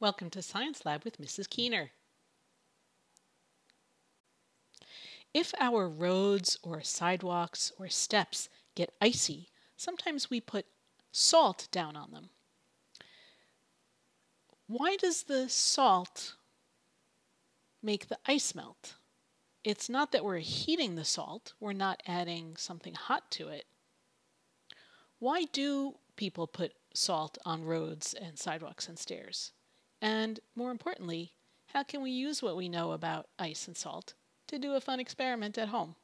Welcome to Science Lab with Mrs. Keener. If our roads or sidewalks or steps get icy, sometimes we put salt down on them. Why does the salt make the ice melt? It's not that we're heating the salt, we're not adding something hot to it. Why do people put salt on roads and sidewalks and stairs? And more importantly, how can we use what we know about ice and salt to do a fun experiment at home?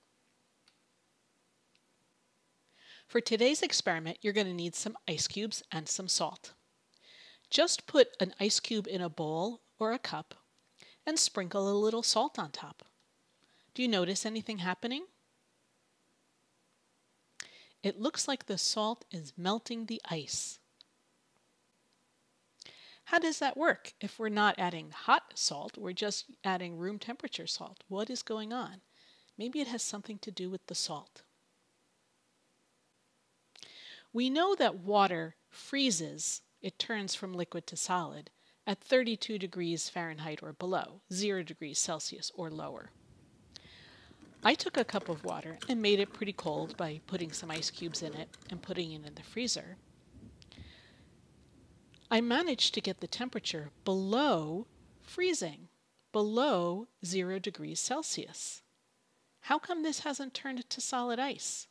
For today's experiment, you're going to need some ice cubes and some salt. Just put an ice cube in a bowl or a cup and sprinkle a little salt on top. Do you notice anything happening? It looks like the salt is melting the ice. How does that work? If we're not adding hot salt, we're just adding room temperature salt. What is going on? Maybe it has something to do with the salt. We know that water freezes, it turns from liquid to solid, at 32 degrees Fahrenheit or below, 0 degrees Celsius or lower. I took a cup of water and made it pretty cold by putting some ice cubes in it and putting it in the freezer. I managed to get the temperature below freezing, below 0 degrees Celsius. How come this hasn't turned to solid ice?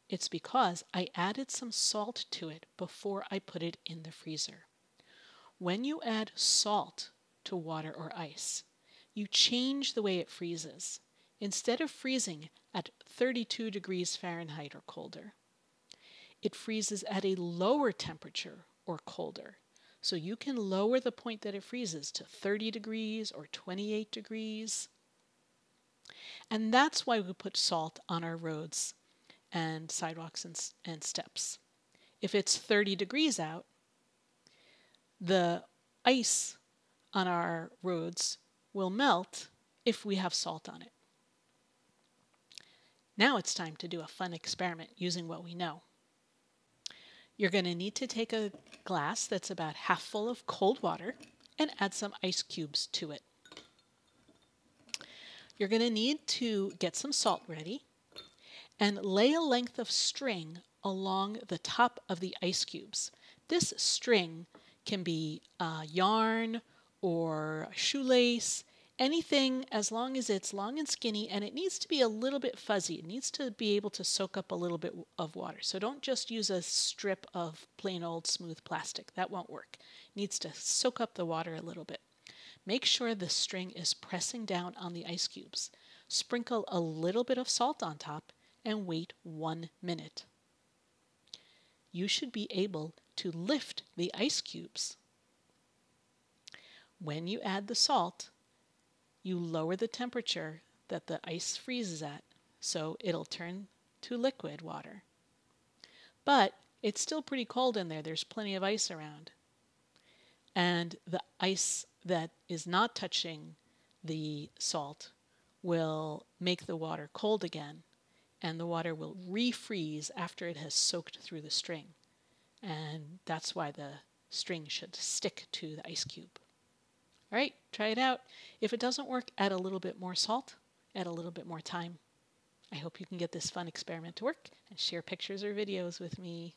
It's because I added some salt to it before I put it in the freezer. When you add salt to water or ice, you change the way it freezes. Instead of freezing at 32 degrees Fahrenheit or colder, it freezes at a lower temperature or colder. So you can lower the point that it freezes to 30 degrees or 28 degrees. And that's why we put salt on our roads and sidewalks and steps. If it's 30 degrees out, the ice on our roads will melt if we have salt on it. Now it's time to do a fun experiment using what we know. You're going to need to take a glass that's about half full of cold water and add some ice cubes to it. You're going to need to get some salt ready and lay a length of string along the top of the ice cubes. This string can be yarn or shoelace, anything as long as it's long and skinny, and it needs to be a little bit fuzzy. It needs to be able to soak up a little bit of water. So don't just use a strip of plain old smooth plastic. That won't work. It needs to soak up the water a little bit. Make sure the string is pressing down on the ice cubes. Sprinkle a little bit of salt on top and wait 1 minute. You should be able to lift the ice cubes. When you add the salt, you lower the temperature that the ice freezes at, so it'll turn to liquid water. But it's still pretty cold in there. There's plenty of ice around. And the ice that is not touching the salt will make the water cold again, and the water will refreeze after it has soaked through the string. And that's why the string should stick to the ice cube. All right, try it out. If it doesn't work, add a little bit more salt, add a little bit more time. I hope you can get this fun experiment to work and share pictures or videos with me.